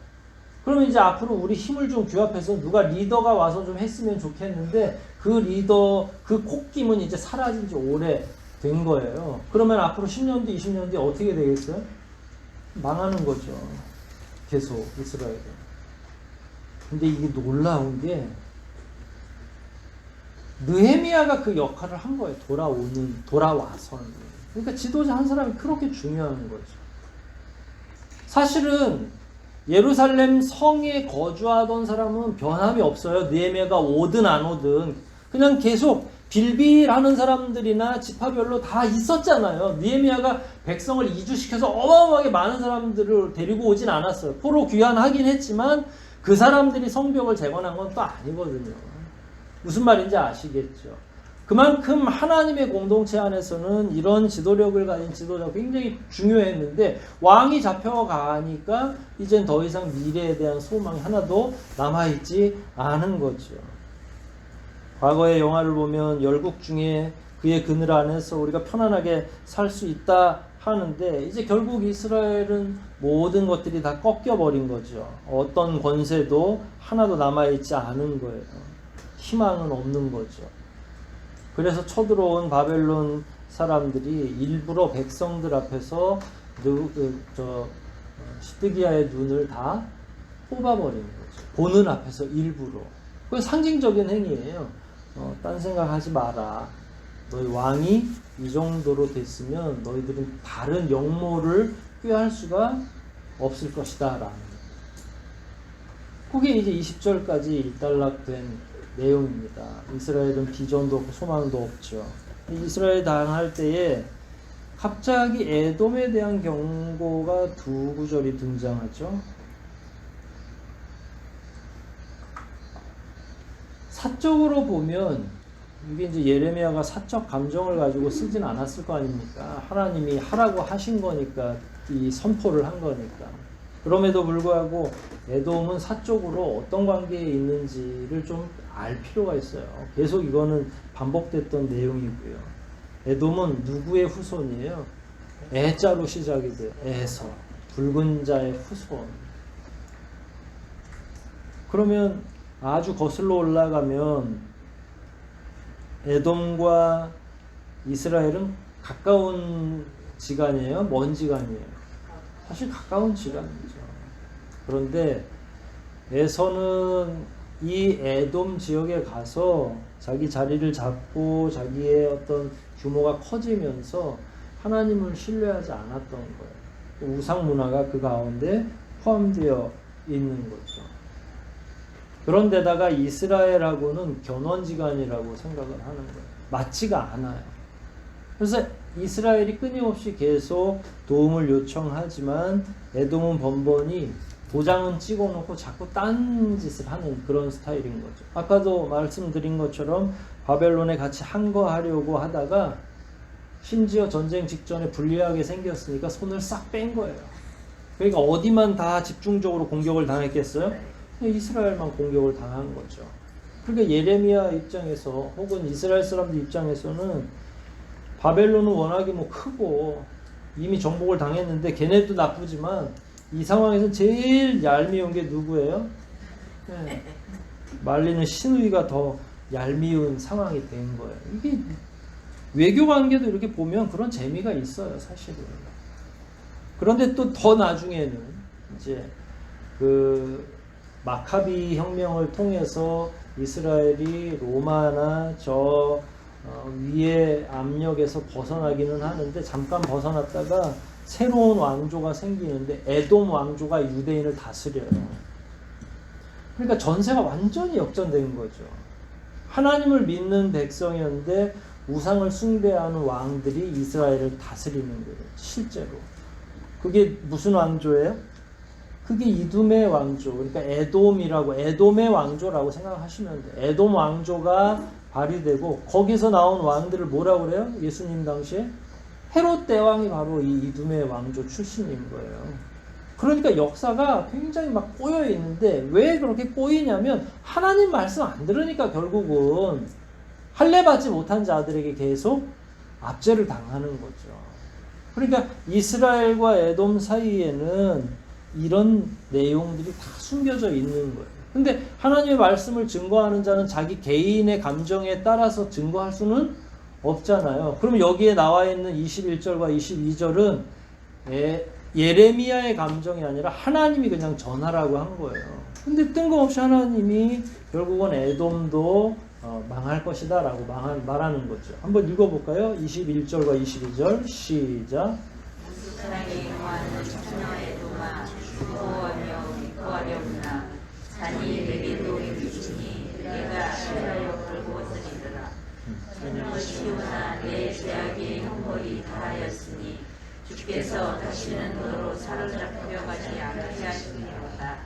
그러면 이제 앞으로 우리 힘을 좀 규합해서 누가 리더가 와서 좀 했으면 좋겠는데 그 리더, 그 콧김은 이제 사라진 지 오래 된 거예요. 그러면 앞으로 10년 뒤, 20년 뒤 어떻게 되겠어요? 망하는 거죠. 계속 이스라엘은. 근데 이게 놀라운 게 느헤미야가 그 역할을 한 거예요. 돌아와서는. 그러니까 지도자 한 사람이 그렇게 중요한 거죠. 사실은 예루살렘 성에 거주하던 사람은 변함이 없어요. 느헤미야가 오든 안 오든 그냥 계속 빌빌하는 사람들이나 지파별로 다 있었잖아요. 느헤미야가 백성을 이주시켜서 어마어마하게 많은 사람들을 데리고 오진 않았어요. 포로 귀환하긴 했지만 그 사람들이 성벽을 재건한 건 또 아니거든요. 무슨 말인지 아시겠죠? 그만큼 하나님의 공동체 안에서는 이런 지도력을 가진 지도자가 굉장히 중요했는데 왕이 잡혀가니까 이젠 더 이상 미래에 대한 소망이 하나도 남아있지 않은 거죠. 과거의 영화를 보면 열국 중에 그의 그늘 안에서 우리가 편안하게 살 수 있다 하는데 이제 결국 이스라엘은 모든 것들이 다 꺾여버린 거죠. 어떤 권세도 하나도 남아있지 않은 거예요. 희망은 없는 거죠. 그래서 쳐들어온 바벨론 사람들이 일부러 백성들 앞에서 시드기야의 눈을 다 뽑아버리는 거죠. 보는 앞에서 일부러. 그건 상징적인 행위예요. 딴 생각하지 마라. 너희 왕이 이 정도로 됐으면 너희들은 다른 영모를 꾀할 수가 없을 것이다 라는. 그게 이제 20절까지 일단락된 내용입니다. 이스라엘은 비전도 없고 소망도 없죠. 이스라엘 당할 때에 갑자기 에돔에 대한 경고가 두 구절이 등장하죠. 사적으로 보면 이게 이제 예레미야가 사적 감정을 가지고 쓰진 않았을 거 아닙니까? 하나님이 하라고 하신 거니까 이 선포를 한 거니까. 그럼에도 불구하고 에돔은 사적으로 어떤 관계에 있는지를 좀 알 필요가 있어요. 계속 이거는 반복됐던 내용이고요. 에돔은 누구의 후손이에요? 에자로 시작이 돼요. 에서. 붉은 자의 후손. 그러면 아주 거슬러 올라가면 에돔과 이스라엘은 가까운 지간이에요? 먼 지간이에요? 사실 가까운 지간이죠. 그런데 에서는 이 에돔 지역에 가서 자기 자리를 잡고 자기의 어떤 규모가 커지면서 하나님을 신뢰하지 않았던 거예요. 우상 문화가 그 가운데 포함되어 있는 거죠. 그런데다가 이스라엘하고는 견원지간이라고 생각을 하는 거예요. 맞지가 않아요. 그래서 이스라엘이 끊임없이 계속 도움을 요청하지만 에돔은 번번이 도장은 찍어놓고 자꾸 딴 짓을 하는 그런 스타일인 거죠. 아까도 말씀드린 것처럼 바벨론에 같이 항거하려고 하다가 심지어 전쟁 직전에 불리하게 생겼으니까 손을 싹 뺀 거예요. 그러니까 어디만 다 집중적으로 공격을 당했겠어요? 이스라엘만 공격을 당한 거죠. 그러니까 예레미야 입장에서 혹은 이스라엘 사람들 입장에서는 바벨론은 워낙에 뭐 크고 이미 정복을 당했는데 걔네도 나쁘지만 이 상황에서 제일 얄미운 게 누구예요? 네. 말리는 시누이가 더 얄미운 상황이 된 거예요. 이게 외교 관계도 이렇게 보면 그런 재미가 있어요, 사실은. 그런데 또 더 나중에는 이제 그 마카비 혁명을 통해서 이스라엘이 로마나 저 위의 압력에서 벗어나기는 하는데 잠깐 벗어났다가 새로운 왕조가 생기는데 에돔 왕조가 유대인을 다스려요. 그러니까 전세가 완전히 역전된 거죠. 하나님을 믿는 백성이었는데 우상을 숭배하는 왕들이 이스라엘을 다스리는 거예요. 실제로. 그게 무슨 왕조예요? 그게 이둠의 왕조, 그러니까 에돔의 왕조라고 생각하시면 돼요. 에돔 왕조가 발휘되고 거기서 나온 왕들을 뭐라고 그래요? 예수님 당시에 헤롯 대왕이 바로 이 이둠의 왕조 출신인 거예요. 그러니까 역사가 굉장히 막 꼬여 있는데 왜 그렇게 꼬이냐면 하나님 말씀 안 들으니까 결국은 할례 받지 못한 자들에게 계속 압제를 당하는 거죠. 그러니까 이스라엘과 에돔 사이에는 이런 내용들이 다 숨겨져 있는 거예요. 근데 하나님의 말씀을 증거하는 자는 자기 개인의 감정에 따라서 증거할 수는 없잖아요. 그럼 여기에 나와 있는 21절과 22절은 예레미야의 감정이 아니라 하나님이 그냥 전하라고 한 거예요. 근데 뜬금없이 하나님이 결국은 에돔도 망할 것이다 라고 말하는 거죠. 한번 읽어볼까요? 21절과 22절 시작. 사랑의 영화는 처녀 에돔아 두려워하며 기뻐하려구나. 잔이 내게도 이르시니 내가 싫어하여 벌거벗으리더라. 처녀 시온아 내 죄악의 형벌이 다하였으니 주께서 다시는 너로 사로잡혀가지 않게 하시리로다.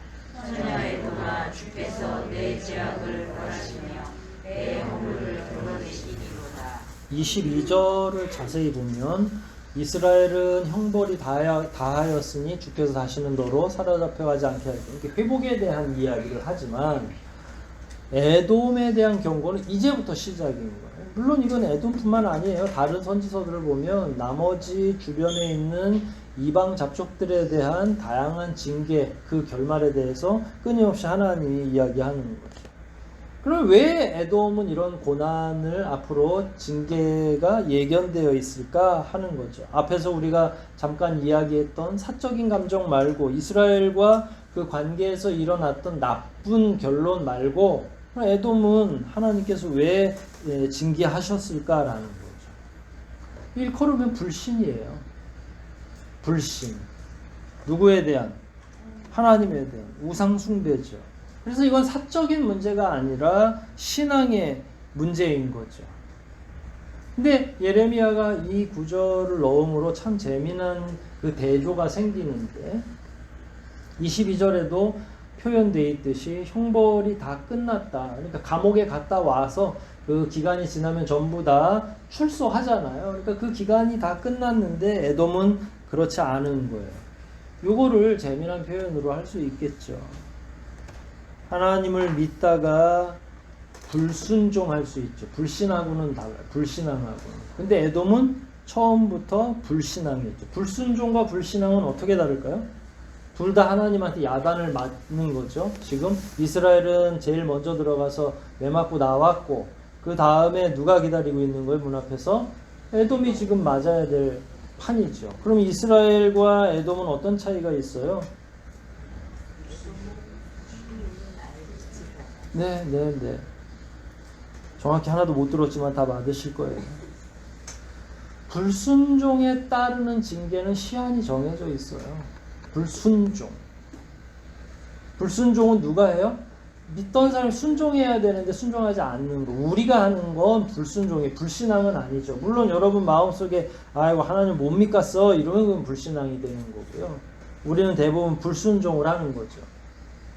처녀 에돔아 주께서 내 죄악을 벌하시며 내 허물을 드러내시리로다. 22절을 자세히 보면 이스라엘은 형벌이 다하였으니 주께서 다시는 너로 사로잡혀가지 않게 하리라. 이렇게 회복에 대한 이야기를 하지만 에돔에 대한 경고는 이제부터 시작인 거예요. 물론 이건 에돔뿐만 아니에요. 다른 선지서들을 보면 나머지 주변에 있는 이방 잡족들에 대한 다양한 징계, 그 결말에 대해서 끊임없이 하나님이 이야기하는 거죠. 그럼 왜 에돔은 이런 고난을 앞으로 징계가 예견되어 있을까 하는 거죠. 앞에서 우리가 잠깐 이야기했던 사적인 감정 말고 이스라엘과 그 관계에서 일어났던 나쁜 결론 말고 에돔은 하나님께서 왜 징계하셨을까라는 거죠. 일컬으면 불신이에요. 불신. 누구에 대한? 하나님에 대한 우상 숭배죠. 그래서 이건 사적인 문제가 아니라 신앙의 문제인 거죠. 근데 예레미야가 이 구절을 넣음으로 참 재미난 그 대조가 생기는데 22절에도 표현되어 있듯이 형벌이 다 끝났다. 그러니까 감옥에 갔다 와서 그 기간이 지나면 전부 다 출소하잖아요. 그러니까 그 기간이 다 끝났는데 에돔은 그렇지 않은 거예요. 요거를 재미난 표현으로 할 수 있겠죠. 하나님을 믿다가 불순종할 수 있죠. 불신하고는 달라요. 불신앙하고는. 근데 에돔은 처음부터 불신앙이었죠. 불순종과 불신앙은 어떻게 다를까요? 둘 다 하나님한테 야단을 맞는 거죠. 지금 이스라엘은 제일 먼저 들어가서 매 맞고 나왔고 그 다음에 누가 기다리고 있는 거예요? 문 앞에서? 에돔이 지금 맞아야 될 판이죠. 그럼 이스라엘과 에돔은 어떤 차이가 있어요? 네. 정확히 하나도 못 들었지만 다 맞으실 거예요. 불순종에 따르는 징계는 시한이 정해져 있어요. 불순종. 불순종은 누가 해요? 믿던 사람이 순종해야 되는데 순종하지 않는 거. 우리가 하는 건 불순종이에요. 불신앙은 아니죠. 물론 여러분 마음속에 아이고 하나님 못 믿겠어 이러면 그건 불신앙이 되는 거고요. 우리는 대부분 불순종을 하는 거죠.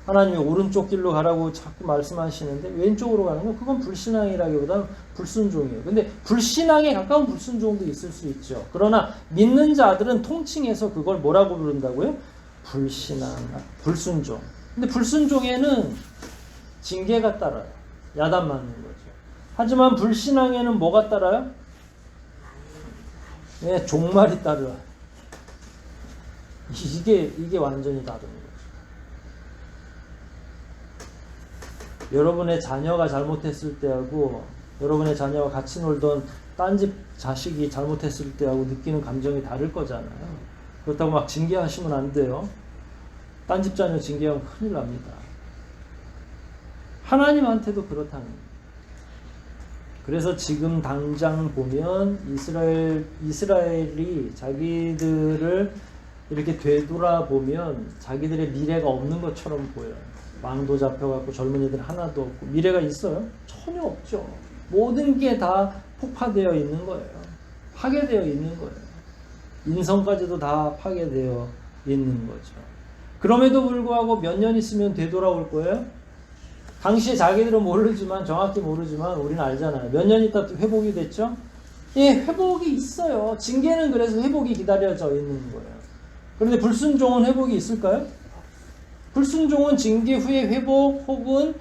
하나님이 오른쪽 길로 가라고 자꾸 말씀하시는데 왼쪽으로 가는 건 그건 불신앙이라기보다는 불순종이에요. 근데 불신앙에 가까운 불순종도 있을 수 있죠. 그러나 믿는 자들은 통칭해서 그걸 뭐라고 부른다고요? 불신앙, 불순종. 근데 불순종에는 징계가 따라요. 야단 맞는 거죠. 하지만 불신앙에는 뭐가 따라요? 네, 종말이 따라요. 이게 완전히 다른 거죠. 여러분의 자녀가 잘못했을 때하고 여러분의 자녀와 같이 놀던 딴집 자식이 잘못했을 때하고 느끼는 감정이 다를 거잖아요. 그렇다고 막 징계하시면 안 돼요. 딴집 자녀 징계하면 큰일 납니다. 하나님한테도 그렇다는 거예요. 그래서 지금 당장 보면 이스라엘이 자기들을 이렇게 되돌아보면 자기들의 미래가 없는 것처럼 보여요. 왕도 잡혀갖고 젊은이들 하나도 없고 미래가 있어요? 전혀 없죠. 모든 게 다 폭파되어 있는 거예요. 파괴되어 있는 거예요. 인성까지도 다 파괴되어 있는 거죠. 그럼에도 불구하고 몇 년 있으면 되돌아올 거예요? 당시에 자기들은 모르지만 정확히 모르지만 우리는 알잖아요. 몇 년 있다 회복이 됐죠? 예, 회복이 있어요. 징계는 그래서 회복이 기다려져 있는 거예요. 그런데 불순종은 회복이 있을까요? 불순종은 징계 후에 회복 혹은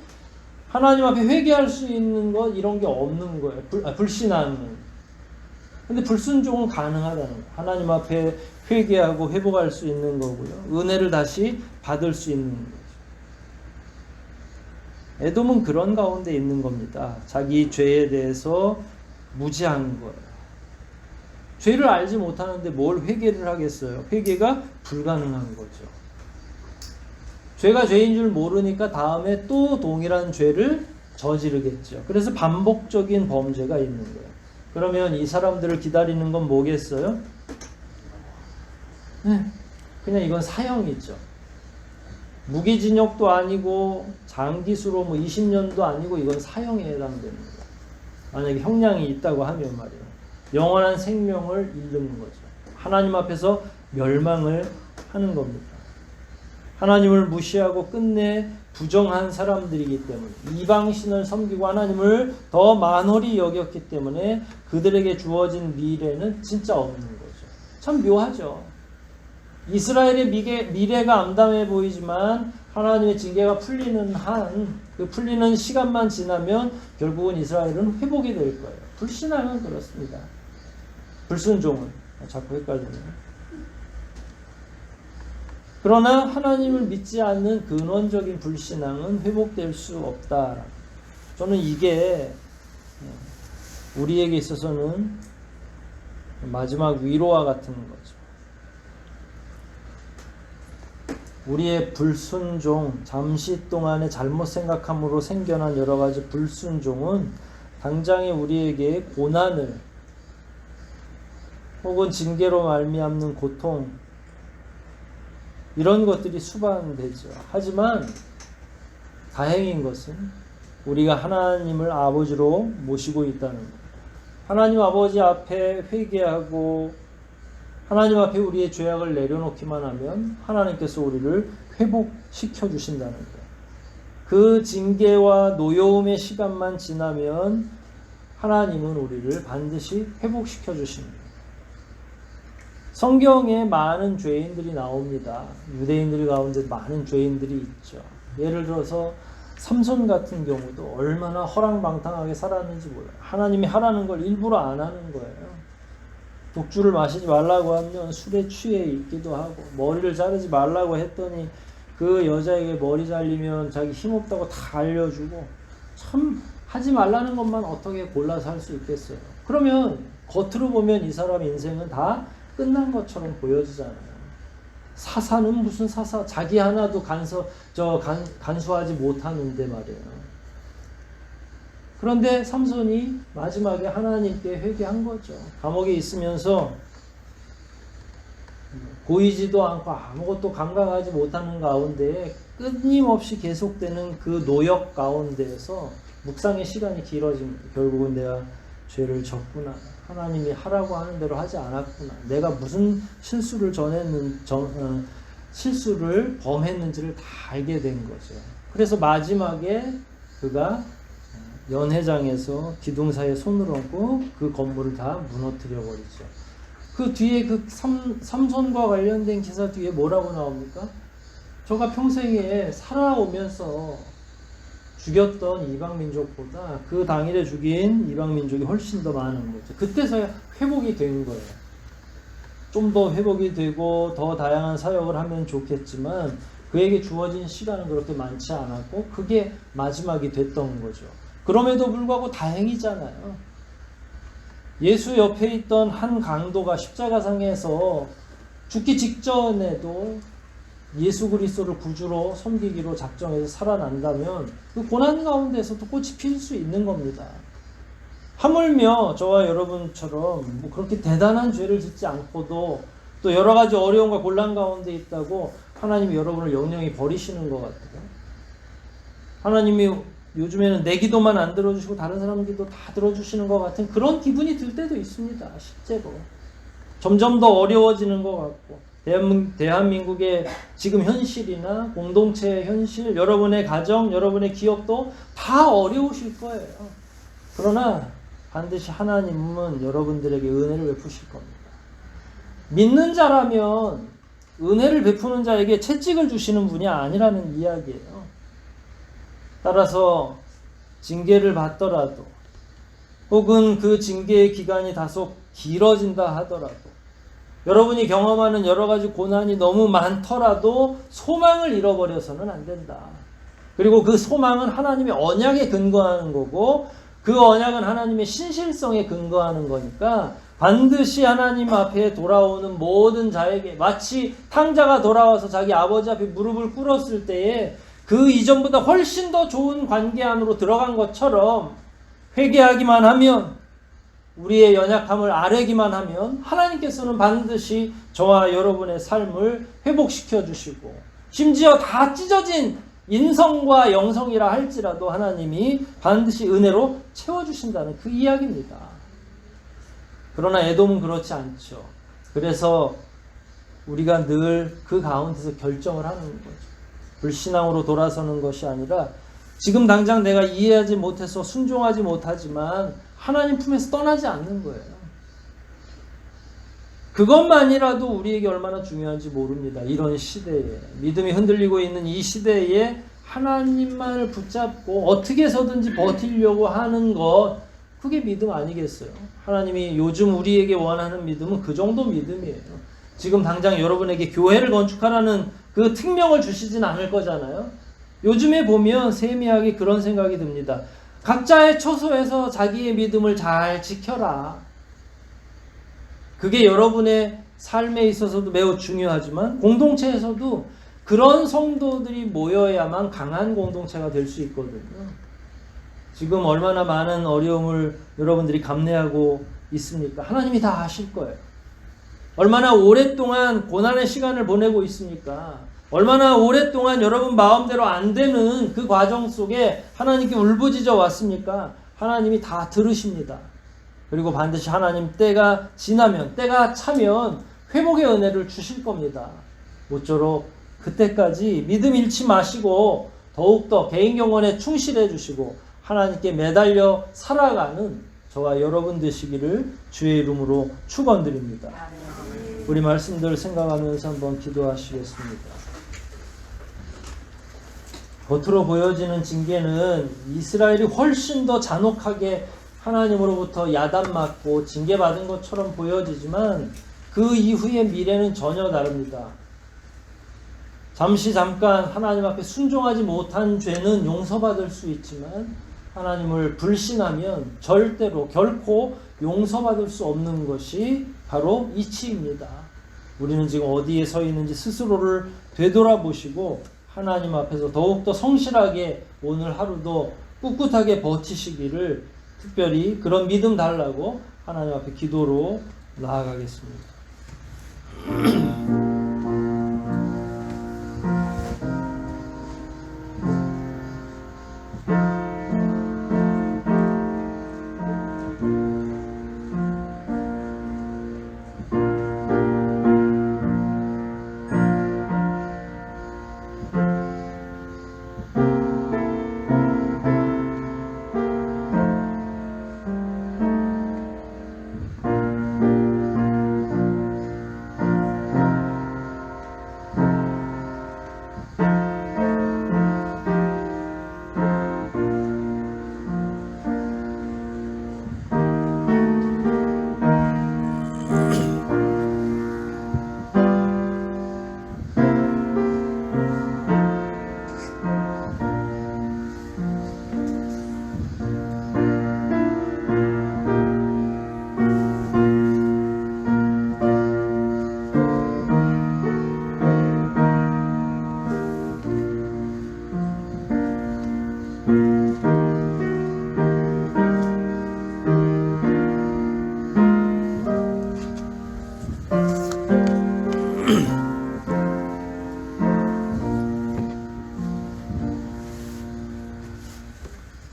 하나님 앞에 회개할 수 있는 것 이런 게 없는 거예요. 불신앙은. 근데 불순종은 가능하다는 거예요. 하나님 앞에 회개하고 회복할 수 있는 거고요. 은혜를 다시 받을 수 있는 거죠. 에돔은 그런 가운데 있는 겁니다. 자기 죄에 대해서 무지한 거예요. 죄를 알지 못하는데 뭘 회개를 하겠어요? 회개가 불가능한 거죠. 죄가 죄인 줄 모르니까 다음에 또 동일한 죄를 저지르겠죠. 그래서 반복적인 범죄가 있는 거예요. 그러면 이 사람들을 기다리는 건 뭐겠어요? 그냥 이건 사형이죠. 무기징역도 아니고 장기수로 20년도 아니고 이건 사형에 해당되는 거예요. 만약에 형량이 있다고 하면 말이에요. 영원한 생명을 잃는 거죠. 하나님 앞에서 멸망을 하는 겁니다. 하나님을 무시하고 끝내 부정한 사람들이기 때문에 이방신을 섬기고 하나님을 더 만홀히 여겼기 때문에 그들에게 주어진 미래는 진짜 없는 거죠. 참 묘하죠. 이스라엘의 미래가 암담해 보이지만 하나님의 징계가 풀리는 그 풀리는 시간만 지나면 결국은 이스라엘은 회복이 될 거예요. 불신앙은 그렇습니다. 불순종은 자꾸 헷갈리네요. 그러나 하나님을 믿지 않는 근원적인 불신앙은 회복될 수 없다. 저는 이게 우리에게 있어서는 마지막 위로와 같은 거죠. 우리의 불순종, 잠시 동안의 잘못 생각함으로 생겨난 여러 가지 불순종은 당장에 우리에게 고난을 혹은 징계로 말미암는 고통 이런 것들이 수반되죠. 하지만 다행인 것은 우리가 하나님을 아버지로 모시고 있다는 것. 하나님 아버지 앞에 회개하고 하나님 앞에 우리의 죄악을 내려놓기만 하면 하나님께서 우리를 회복시켜 주신다는 거예요. 그 징계와 노여움의 시간만 지나면 하나님은 우리를 반드시 회복시켜 주십니다. 성경에 많은 죄인들이 나옵니다. 유대인들 가운데 많은 죄인들이 있죠. 예를 들어서 삼손 같은 경우도 얼마나 허랑방탕하게 살았는지 몰라요. 하나님이 하라는 걸 일부러 안 하는 거예요. 독주를 마시지 말라고 하면 술에 취해 있기도 하고, 머리를 자르지 말라고 했더니 그 여자에게 머리 잘리면 자기 힘없다고 다 알려주고, 참 하지 말라는 것만 어떻게 골라서 할 수 있겠어요. 그러면 겉으로 보면 이 사람 인생은 다 끝난 것처럼 보여지잖아요. 사사는 무슨 사사, 자기 하나도 간수하지 못하는데 말이에요. 그런데 삼손이 마지막에 하나님께 회개한 거죠. 감옥에 있으면서 보이지도 않고 아무것도 감각하지 못하는 가운데 끊임없이 계속되는 그 노역 가운데에서 묵상의 시간이 길어집니다. 결국은 내가 죄를 졌구나. 하나님이 하라고 하는 대로 하지 않았구나. 내가 무슨 실수를 실수를 범했는지를 다 알게 된 거죠. 그래서 마지막에 그가 연회장에서 기둥사에 손을 얹고 그 건물을 다 무너뜨려 버리죠. 그 뒤에 그 삼손과 관련된 기사 뒤에 뭐라고 나옵니까? 저가 평생에 살아오면서 죽였던 이방민족보다 그 당일에 죽인 이방민족이 훨씬 더 많은 거죠. 그때서야 회복이 된 거예요. 좀 더 회복이 되고 더 다양한 사역을 하면 좋겠지만 그에게 주어진 시간은 그렇게 많지 않았고 그게 마지막이 됐던 거죠. 그럼에도 불구하고 다행이잖아요. 예수 옆에 있던 한 강도가 십자가상에서 죽기 직전에도 예수 그리스도를 구주로 섬기기로 작정해서 살아난다면 그 고난 가운데서도 꽃이 필 수 있는 겁니다. 하물며 저와 여러분처럼 뭐 그렇게 대단한 죄를 짓지 않고도 또 여러 가지 어려움과 곤란 가운데 있다고 하나님이 여러분을 영영히 버리시는 것 같아요. 하나님이 요즘에는 내 기도만 안 들어주시고 다른 사람 기도 다 들어주시는 것 같은 그런 기분이 들 때도 있습니다. 실제로. 점점 더 어려워지는 것 같고 대한민국의 지금 현실이나 공동체의 현실, 여러분의 가정, 여러분의 기업도 다 어려우실 거예요. 그러나 반드시 하나님은 여러분들에게 은혜를 베푸실 겁니다. 믿는 자라면 은혜를 베푸는 자에게 채찍을 주시는 분이 아니라는 이야기예요. 따라서 징계를 받더라도 혹은 그 징계의 기간이 다소 길어진다 하더라도 여러분이 경험하는 여러 가지 고난이 너무 많더라도 소망을 잃어버려서는 안 된다. 그리고 그 소망은 하나님의 언약에 근거하는 거고 그 언약은 하나님의 신실성에 근거하는 거니까 반드시 하나님 앞에 돌아오는 모든 자에게 마치 탕자가 돌아와서 자기 아버지 앞에 무릎을 꿇었을 때에 그 이전보다 훨씬 더 좋은 관계 안으로 들어간 것처럼 회개하기만 하면 우리의 연약함을 아뢰기만 하면 하나님께서는 반드시 저와 여러분의 삶을 회복시켜 주시고 심지어 다 찢어진 인성과 영성이라 할지라도 하나님이 반드시 은혜로 채워주신다는 그 이야기입니다. 그러나 에돔은 그렇지 않죠. 그래서 우리가 늘 그 가운데서 결정을 하는 거죠. 불신앙으로 돌아서는 것이 아니라 지금 당장 내가 이해하지 못해서 순종하지 못하지만 하나님 품에서 떠나지 않는 거예요. 그것만이라도 우리에게 얼마나 중요한지 모릅니다. 이런 시대에 믿음이 흔들리고 있는 이 시대에 하나님만을 붙잡고 어떻게 해서든지 버티려고 하는 것 그게 믿음 아니겠어요? 하나님이 요즘 우리에게 원하는 믿음은 그 정도 믿음이에요. 지금 당장 여러분에게 교회를 건축하라는 그 특명을 주시진 않을 거잖아요. 요즘에 보면 세미하게 그런 생각이 듭니다. 각자의 처소에서 자기의 믿음을 잘 지켜라. 그게 여러분의 삶에 있어서도 매우 중요하지만 공동체에서도 그런 성도들이 모여야만 강한 공동체가 될 수 있거든요. 지금 얼마나 많은 어려움을 여러분들이 감내하고 있습니까? 하나님이 다 아실 거예요. 얼마나 오랫동안 고난의 시간을 보내고 있습니까? 얼마나 오랫동안 여러분 마음대로 안 되는 그 과정 속에 하나님께 울부짖어 왔습니까? 하나님이 다 들으십니다. 그리고 반드시 하나님 때가 지나면, 때가 차면 회복의 은혜를 주실 겁니다. 모쪼록 그때까지 믿음 잃지 마시고 더욱더 개인 경건에 충실해 주시고 하나님께 매달려 살아가는 저와 여러분 되시기를 주의 이름으로 축원드립니다. 우리 말씀들 생각하면서 한번 기도하시겠습니다. 겉으로 보여지는 징계는 이스라엘이 훨씬 더 잔혹하게 하나님으로부터 야단맞고 징계받은 것처럼 보여지지만 그 이후의 미래는 전혀 다릅니다. 잠깐 하나님 앞에 순종하지 못한 죄는 용서받을 수 있지만 하나님을 불신하면 절대로 결코 용서받을 수 없는 것이 바로 이치입니다. 우리는 지금 어디에 서 있는지 스스로를 되돌아보시고 하나님 앞에서 더욱더 성실하게 오늘 하루도 꿋꿋하게 버티시기를 특별히 그런 믿음 달라고 하나님 앞에 기도로 나아가겠습니다.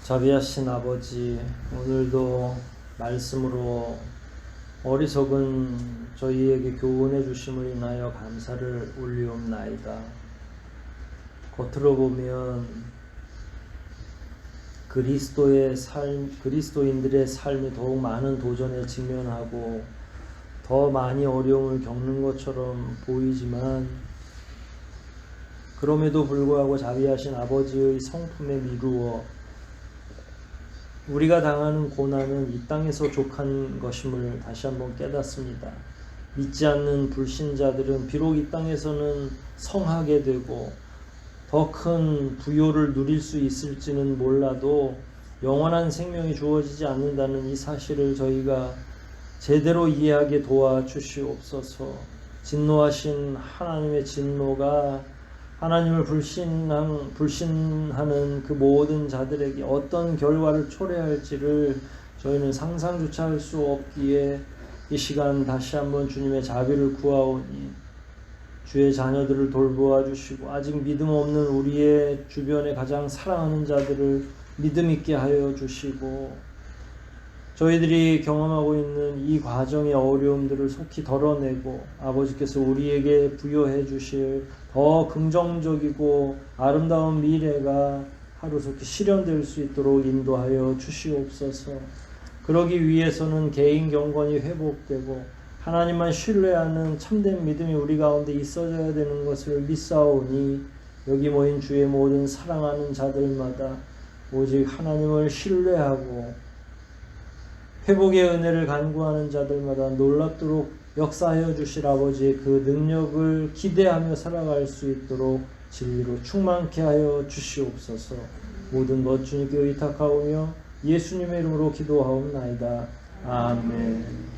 자비하신 아버지, 오늘도 말씀으로 어리석은 저희에게 교훈해 주심을 인하여 감사를 올리옵나이다. 겉으로 보면 그리스도인들의 삶이 더욱 많은 도전에 직면하고 더 많이 어려움을 겪는 것처럼 보이지만 그럼에도 불구하고 자비하신 아버지의 성품에 미루어 우리가 당하는 고난은 이 땅에서 족한 것임을 다시 한번 깨닫습니다. 믿지 않는 불신자들은 비록 이 땅에서는 성하게 되고 더 큰 부요를 누릴 수 있을지는 몰라도 영원한 생명이 주어지지 않는다는 이 사실을 저희가 제대로 이해하게 도와주시옵소서. 진노하신 하나님의 진노가 하나님을 불신하는 그 모든 자들에게 어떤 결과를 초래할지를 저희는 상상조차 할 수 없기에 이 시간 다시 한번 주님의 자비를 구하오니 주의 자녀들을 돌보아 주시고 아직 믿음 없는 우리의 주변에 가장 사랑하는 자들을 믿음 있게 하여 주시고 저희들이 경험하고 있는 이 과정의 어려움들을 속히 덜어내고 아버지께서 우리에게 부여해 주실 더 긍정적이고 아름다운 미래가 하루속히 실현될 수 있도록 인도하여 주시옵소서. 그러기 위해서는 개인 경건이 회복되고 하나님만 신뢰하는 참된 믿음이 우리 가운데 있어져야 되는 것을 믿사오니 여기 모인 주의 모든 사랑하는 자들마다 오직 하나님을 신뢰하고 회복의 은혜를 간구하는 자들마다 놀랍도록 역사하여 주실 아버지의 그 능력을 기대하며 살아갈 수 있도록 진리로 충만케 하여 주시옵소서. 모든 것 주님께 의탁하오며 예수님의 이름으로 기도하옵나이다. 아멘.